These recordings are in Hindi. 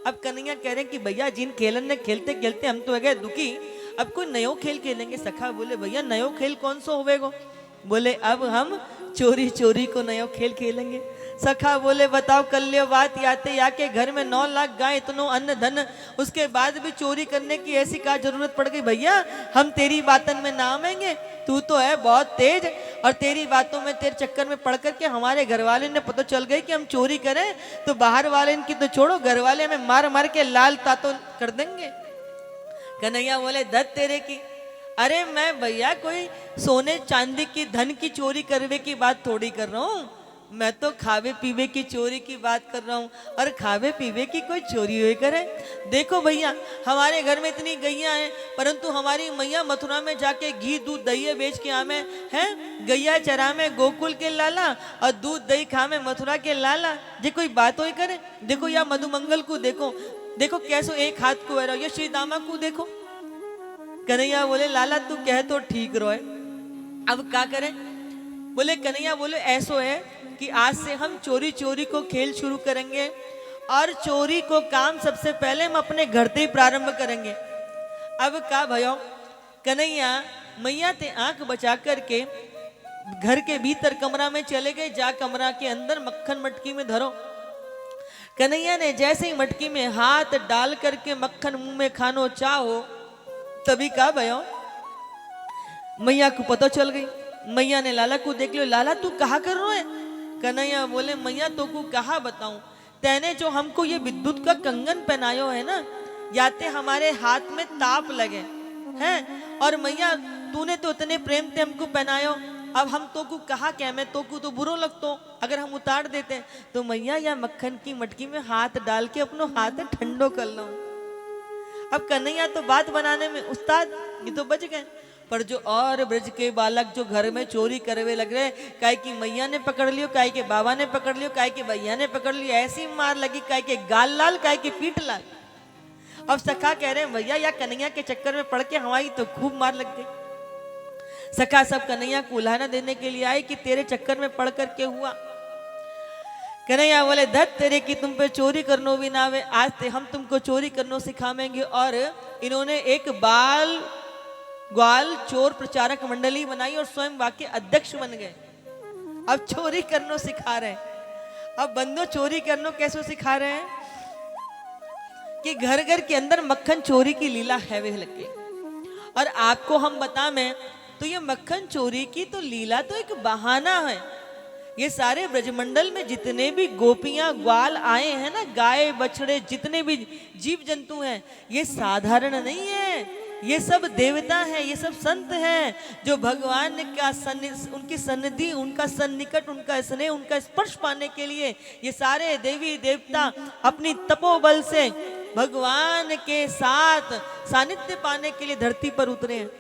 अब कन्हैया कह रहे हैं कि भैया जिन खेलन ने खेलते खेलते हम तो हो गए दुखी, अब कोई नयो खेल खेलेंगे। सखा बोले भैया नयो खेल कौन सा होवेगो? बोले अब हम चोरी चोरी को नयो खेल खेलेंगे। सखा बोले बताओ कल्यो बात याते या के घर में 9 लाख गाय, इतनो अन्न धन, उसके बाद भी चोरी करने की ऐसी क्या जरूरत पड़ गई? भैया हम तेरी बातन में ना आवेंगे, तू तो है बहुत तेज, और तेरी बातों में तेरे चक्कर में पड़ करके हमारे घर वाले ने पता चल गई कि हम चोरी करें तो बाहर वाले इनकी तो छोड़ो, घर वाले हमें मार मार के लाल तातो कर देंगे। कन्हैया बोले धत तेरे की, अरे मैं भैया कोई सोने चांदी की धन की चोरी करवे की बात थोड़ी कर रहा हूँ, मैं तो खावे पीवे की चोरी की बात कर रहा हूँ। और खावे पीवे की कोई चोरी हुई करे? देखो भैया हमारे घर में इतनी गैया हैं, परंतु हमारी मैया मथुरा में जाके घी दूध दही बेच के आमे हैं, गैया चरा में गोकुल के लाला और दूध दही खा में मथुरा के लाला, ये कोई बात हुई करे? देखो या मधुमंगल को देखो, देखो कैसो एक हाथ को है, ये श्री दामा को देखो। कन्हैया बोले लाला तू कह तो ठीक रोए, अब क्या करें? बोले कन्हैया बोले ऐसो है कि आज से हम चोरी चोरी को खेल शुरू करेंगे, और चोरी को काम सबसे पहले हम अपने घर से ही प्रारंभ करेंगे। अब का भयो कन्हैया मैया ते आंख बचा करके घर के भीतर कमरा में चले गए। जा कमरा के अंदर मक्खन मटकी में धरो। कन्हैया ने जैसे ही मटकी में हाथ डाल करके मक्खन मुंह में खानो चाहो, तभी का भयो मैया को पता चल गई। मैया ने लाला को देख लियो, लाला तू कहा कर रहा है? कन्हैया बोले मैया तो को कहा बताऊं, तैने जो हमको ये विद्युत का कंगन पहनायो है ना, याते हमारे हाथ में ताप लगे हैं, और मैया तूने तो इतने प्रेम से हमको पहनायो, अब हम तो को कहा क्या, मैं तो को तो बुरो लगतो अगर हम उतार देते। तो मैया या मक्खन की मटकी में हाथ डाल के अपनो हाथ ठंडो कर लो। अब कन्हैया तो बात बनाने में उस्ताद, ये तो बच गए, पर जो और ब्रज के बालक जो घर में चोरी करवे लग रहे, काहे की मैया ने पकड़ लियो, काहे के बाबा ने पकड़ लियो, काहे के भैया ने पकड़ लियो, ऐसी मार लगी काहे के गाल लाल, काहे के पीठ लाल। अब सखा कह रहे हैं भैया या कन्हैया के चक्कर में पड़ के हमारी तो खूब मार लग गई। सखा सब कन्हैया को उल्हाना देने के लिए आए कि तेरे चक्कर में पड़ कर के हुआ। कन्हैया बोले धत तेरे की तुम पे चोरी करनो भी ना आवे, आज से हम तुमको चोरी करनो सिखावेंगे। और इन्होंने एक ग्वाल चोर प्रचारक मंडली बनाई और स्वयं वाक्य अध्यक्ष बन गए। अब चोरी करनो सिखा रहे हैं। अब बंदो चोरी करनो कैसे सिखा रहे हैं कि घर घर के अंदर मक्खन चोरी की लीला है वे लग गई। और आपको हम बता में तो ये मक्खन चोरी की तो लीला तो एक बहाना है। ये सारे ब्रजमंडल में जितने भी गोपियां ग्वाल आए हैं ना, गाय बछड़े जितने भी जीव जंतु हैं, ये साधारण नहीं है, ये सब देवता हैं, ये सब संत हैं जो भगवान का उनकी सन्निधि, उनका सन्निकट, उनका स्नेह, उनका स्पर्श पाने के लिए ये सारे देवी देवता अपनी तपोबल से भगवान के साथ सानिध्य पाने के लिए धरती पर उतरे हैं।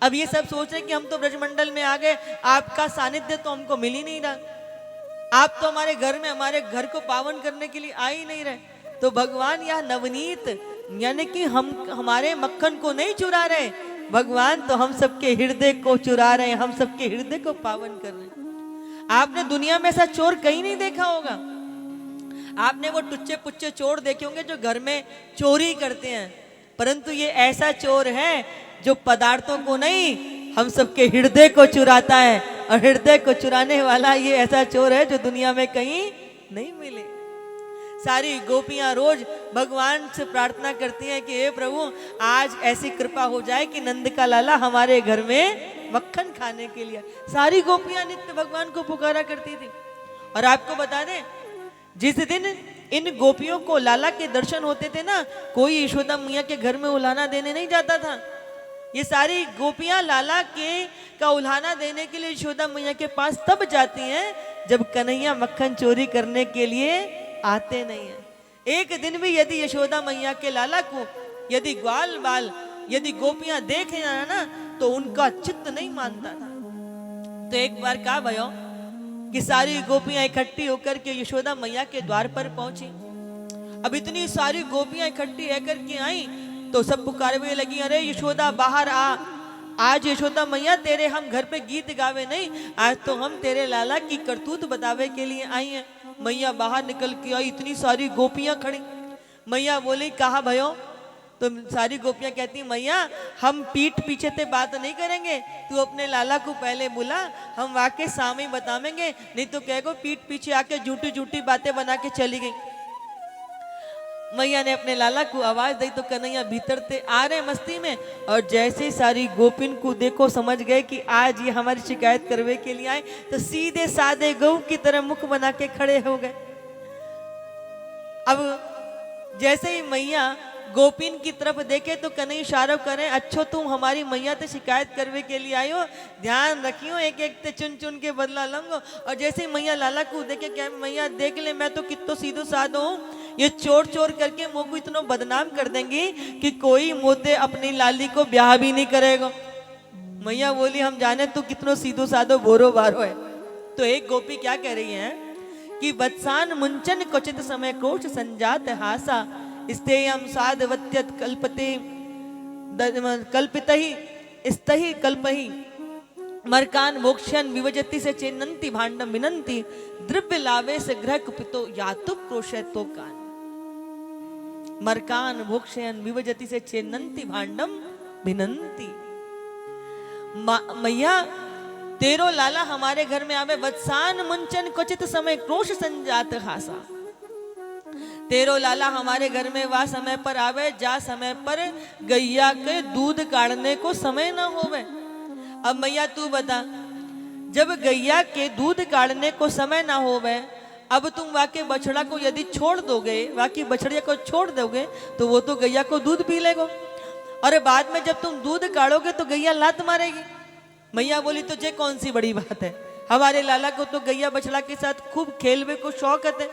अब ये सब सोच रहे कि हम तो ब्रजमंडल में आ गए, आपका सानिध्य तो हमको मिल ही नहीं रहा, आप तो हमारे घर में हमारे घर को पावन करने के लिए आ ही नहीं रहे। तो भगवान यह नवनीत यानी कि हम हमारे मक्खन को नहीं चुरा रहे, भगवान तो हम सबके हृदय को चुरा रहे हैं, हम सबके हृदय को पावन कर रहे हैं। आपने दुनिया में ऐसा चोर कहीं नहीं देखा होगा। आपने वो टुच्चे पुच्चे चोर देखे होंगे जो घर में चोरी करते हैं, परंतु ये ऐसा चोर है जो पदार्थों को नहीं, हम सबके हृदय को चुराता है। और हृदय को चुराने वाला ये ऐसा चोर है जो दुनिया में कहीं नहीं मिले। सारी गोपियां रोज भगवान से प्रार्थना करती हैं कि हे प्रभु आज ऐसी कृपा हो जाए कि नंद का लाला हमारे घर में मक्खन खाने के लिए। सारी गोपियां नित्य भगवान को पुकारा करती थी। और आपको बता दें जिस दिन इन गोपियों को लाला के दर्शन होते थे ना, कोई यशोदा मैया के घर में उल्हाना देने नहीं जाता था। ये सारी गोपियां लाला के का उल्हाना देने के लिए यशोदा मैया के पास तब जाती हैं जब कन्हैया मक्खन चोरी करने के लिए आते नहीं है। एक दिन भी यदि यशोदा मैया के लाला को यदि ग्वाल बाल यदि गोपियां देख ना तो उनका चित्त नहीं मानता था। तो एक बार क्या भयो कि सारी गोपियां इकट्ठी होकर के यशोदा मैया के द्वार पर पहुंची। अब इतनी सारी गोपियां इकट्ठी रहकर के आई तो सब पुकारवे लगी, अरे यशोदा बाहर आ, आज यशोदा मैया तेरे हम घर पे गीत गावे नहीं, आज तो हम तेरे लाला की करतूत बतावे के लिए आई हैं। मैया बाहर निकल के आई, इतनी सारी गोपियां खड़ी। मैया बोली कहा भयो? तो सारी गोपियां कहती मैया हम पीठ पीछे ते बात नहीं करेंगे, तू अपने लाला को पहले बुला, हम वाके सामने बतावेंगे, नहीं तो कहेगो पीठ पीछे आके झूठी झूठी बातें बना के चली गई। मैया ने अपने लाला को आवाज दी तो कन्हैया भीतर ते आ रहे मस्ती में, और जैसे सारी गोपिन को देखो समझ गए कि आज ये हमारी शिकायत करवे के लिए आए, तो सीधे साधे गऊ की तरह मुख बना के खड़े हो गए। अब जैसे ही मैया गोपिन की तरफ देखे तो कन्हैया इशारा करें, अच्छो तुम हमारी मैया ते शिकायत करवे के लिए आयो, ध्यान रखियो एक एक ते चुन चुन के बदला लंगो। और जैसे ही मैया लाला को देखे, क्या मैया देख ले मैं तो कितो सीधो साधो हूँ, ये चोर चोर करके मुँह को इतना बदनाम कर देंगी कि कोई मोते अपनी लाली को ब्याह भी नहीं करेगा। मैया बोली हम जाने तू कितनो सीधो साधो बोरो बारो है। तो एक गोपी क्या कह रही है कि वत्सान मुंचन क्वचित समय कोश संजात हासा स्तेयम साधवत्यत कल्पते कल्पितहि स्तहि कल्पहि मरकान मोक्षन विवजति से चेन्नंति भांडम विनंति द्रव्य लावे से ग्रह कुपितो यातु क्रोशे तो कान। मरकान भोक्षयन विवजति से चेन्नंति भांडम विनंति। मैया तेरो लाला हमारे घर में आवे, वत्सान मुंचन क्वचित समय क्रोश संजात हासा। तेरो लाला हमारे घर में वह समय पर आवे जा समय पर गैया के दूध काढ़ने को समय न होवे। अब मैया तू बता, जब गैया के दूध काढ़ने को समय ना होवे, अब तुम वाके बछड़ा को यदि छोड़ दोगे, वाकी बछड़िया को छोड़ दोगे तो वो तो गैया को दूध पी लेगा, और बाद में जब तुम दूध काढ़ोगे तो गैया लात मारेगी। मैया बोली तुझे कौन सी बड़ी बात है, हमारे लाला को तो गैया बछड़ा के साथ खूब खेलवे को शौक है।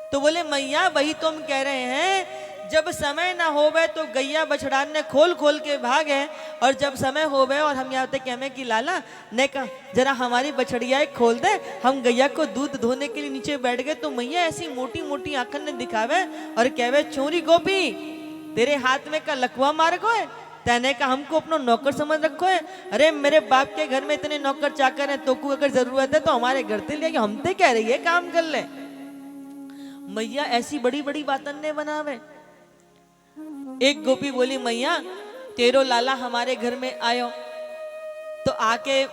तो बोले मैया वही तो हम कह रहे हैं, जब समय ना होवे तो गैया बछड़ान ने खोल खोल के भागे, और जब समय होवे और हम यहाँ कहमे कि लाला ने कहा जरा हमारी बछड़िया खोल दे, हम गैया को दूध धोने के लिए नीचे बैठ गए, तो मैया ऐसी मोटी मोटी आंखन ने दिखावे और कहवे चोरी गोपी तेरे हाथ में का लकवा मार को है, तैने का हमको अपनो नौकर समझ रखो है। अरे मेरे बाप के घर में इतने नौकर चाकर हैं, तो को अगर जरूरत है तो हमारे घर से ले, हम ते कह रही है काम कर ले। मैया ऐसी बड़ी बड़ी बातन ने बनावे। एक गोपी बोली मैया तेरो लाला हमारे घर में आयो, तो आके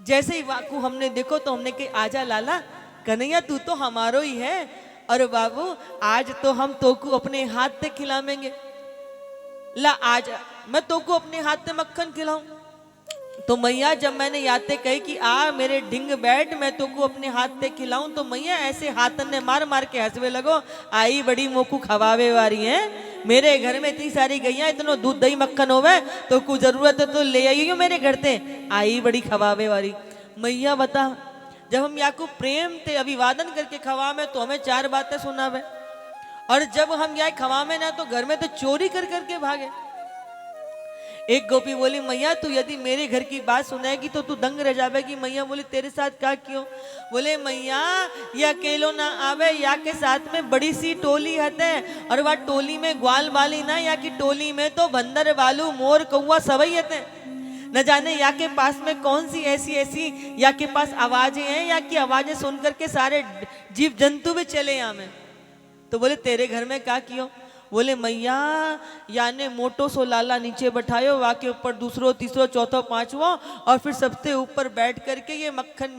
जैसे ही वाकू हमने देखो तो हमने कही आजा लाला, कन्हैया तू तो हमारो ही है, और बाबू आज तो हम तोकू अपने हाथ से खिलावेंगे, ला आज मैं तोकू अपने हाथ से मक्खन खिलाऊं। तो मैया जब मैंने याते कही कि आ मेरे ढिंग बैठ मैं तो को अपने हाथ से खिलाऊं, तो मैया ऐसे हाथन ने मार मार के हंसवे लगो, आई बड़ी मोकू खवावे वाली है, मेरे घर में इतनी सारी गैया इतनो दूध दही मक्खन होवे तो कुछ जरूरत है तो ले आइयो मेरे घर से, आई बड़ी खवावे वाली। मैया बता जब हम याकू प्रेम से अभिवादन करके खवावे तो हमें चार बातें सुनावे, और जब हम यहाँ खवावे ना तो घर में तो चोरी कर करके भागे। एक गोपी बोली मैया तू यदि मेरे घर की बात सुनाएगी तो तू दंग रह जाएगी। मैया बोली तेरे साथ क्या क्यों? बोले मैया ये अकेलो ना आवे, या के साथ में बड़ी सी टोली है, और वह टोली में ग्वाल वाली ना, या की टोली में तो बंदर वालू मोर कौआ सवई है। न जाने या के पास में कौन सी ऐसी ऐसी या के पास आवाजें हैं, या की आवाजें सुन करके सारे जीव जंतु भी चले यहाँ में। तो बोले तेरे घर में क्या कियो? बोले मैया याने मोटो सो लाला नीचे बैठायो, वाके ऊपर दूसरो तीसरो चौथो पांचवो, और फिर सबसे ऊपर बैठ करके ये मक्खन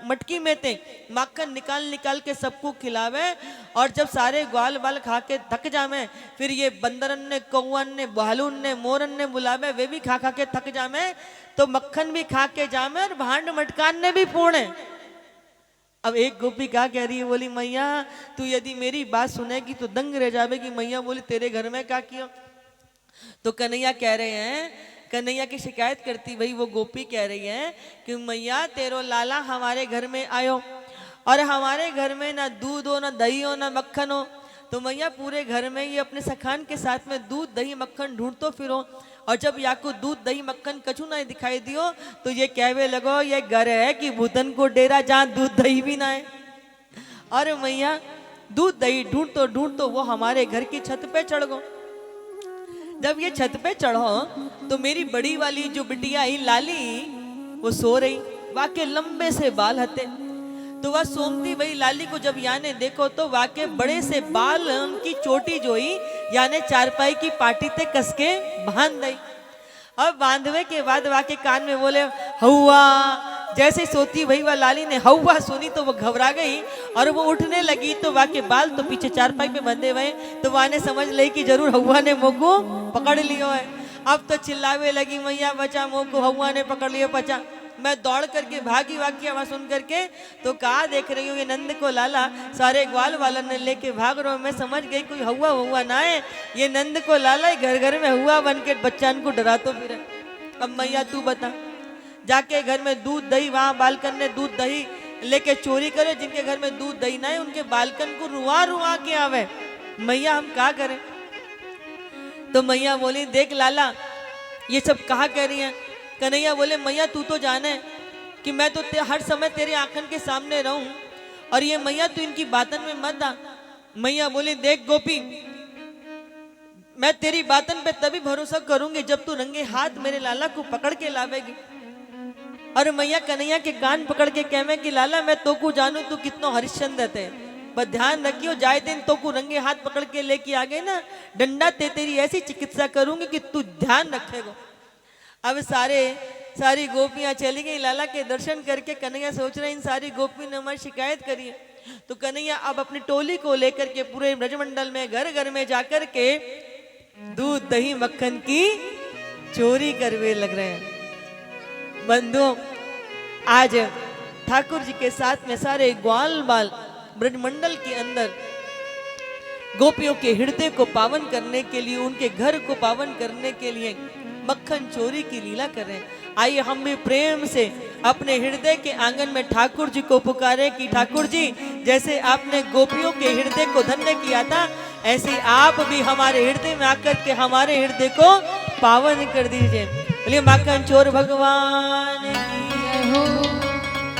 मटकी में थे मक्खन निकाल निकाल के सबको खिलावे, और जब सारे ग्वाल बाल खा के थक जावे फिर ये बंदरन ने कौअन ने भालून ने मोरन ने बुलावे, वे भी खा खा के थक जावे तो मक्खन भी खा के जावे और भांड मटकान ने भी फोड़े। अब एक गोपी क्या कह रही है? बोली मैया तू यदि मेरी बात सुनेगी तो दंग रह जाएगी। मैया बोली तेरे घर में क्या किया? तो कन्हैया कह रहे हैं, कन्हैया की शिकायत करती वही वो गोपी कह रही है कि मैया तेरो लाला हमारे घर में आयो, और हमारे घर में ना दूध हो ना दही हो ना मक्खन हो, तो मैया पूरे घर में ये अपने सखान के साथ में दूध दही मक्खन ढूंढतो फिरो, और जब याकू दूध दही मक्खन कछु ना दिखाई दियो तो ये कहवे लगो ये घर है कि भूतन को डेरा जहाँ दूध दही भी ना है। और मैया दूध दही ढूंढतो ढूंढतो वो हमारे घर की छत पे चढ़ गो। जब ये छत पे चढ़ो तो मेरी बड़ी वाली जो बिटिया ही लाली वो सो रही, वाके लंबे से बाल हते। तो वह सोमती वही लाली को जब याने देखो तो वाके बड़े से बाल उनकी चोटी जोई, याने चारपाई की पाटी ते कसके बांध दई। अब बांधवे के बाद वाके कान में बोले हौवा। जैसे ही सोती वही वह लाली ने हौवा सुनी तो वो घबरा गई और वो उठने लगी तो वाके बाल तो पीछे चारपाई पे बंधे हुए, तो वह ने समझ ली कि जरूर हौवा ने मोको पकड़ लियो है। अब तो चिल्लावे लगी मैया बचा मोको हौवा ने पकड़ लियो बचा। मैं दौड़ करके भागी, वाक्य आवाज सुन करके तो कहा देख रही हूँ ये नंद को लाला सारे ग्वाल वाला ने लेके भाग रहा हूँ। मैं समझ गई कोई हुआ हुआ ना है, ये नंद को लाला घर घर में हुआ बन के बच्चान को डरा तो फिर। अब मैया तू बता, जाके घर में दूध दही वहां बालकन ने दूध दही लेके चोरी करे, जिनके घर में दूध दही ना है उनके बालकन को रुआ रुआ के आवे, मैया हम क्या करें। तो मैया बोली देख लाला ये सब कहा कह रही है। कन्हैया बोले मैया तू तो जाने कि मैं तो हर समय तेरे आंखन के सामने रहूं, और ये मैया तू इनकी बातन में मत आ। मैया बोली देख गोपी मैं तेरी बातन पे तभी भरोसा करूंगी जब तू रंगे हाथ मेरे लाला को पकड़ के लावेगी। और मैया कन्हैया के कान पकड़ के कहवे कि लाला मैं तो को जानू तू कितनो हरिश्चंद्र थे, पर ध्यान रखियो जाए दिन तो को रंगे हाथ पकड़ के लेके आ गए ना डंडा ते तेरी ऐसी चिकित्सा करूंगी कि तू ध्यान रखेगा। अब सारी गोपियां चली गई लाला के दर्शन करके। कन्हैया सोच रहे इन सारी गोपी ने हमारी शिकायत करी है। तो कन्हैया अब अपनी टोली को लेकर के पूरे ब्रजमंडल में घर घर में जाकर के दूध दही मक्खन की चोरी करवे लग रहे हैं। बंधुओं आज ठाकुर जी के साथ में सारे ग्वाल बाल ब्रजमंडल के अंदर गोपियों के हृदय को पावन करने के लिए, उनके घर को पावन करने के लिए मक्खन चोरी की लीला कर रहे हैं। आइए हम भी प्रेम से अपने हृदय के आंगन में ठाकुर जी को पुकारे कि ठाकुर जी जैसे आपने गोपियों के हृदय को धन्य किया था, ऐसे आप भी हमारे हृदय में आकर के हमारे हृदय को पावन कर दीजिए। बोलिए मक्खन चोर भगवान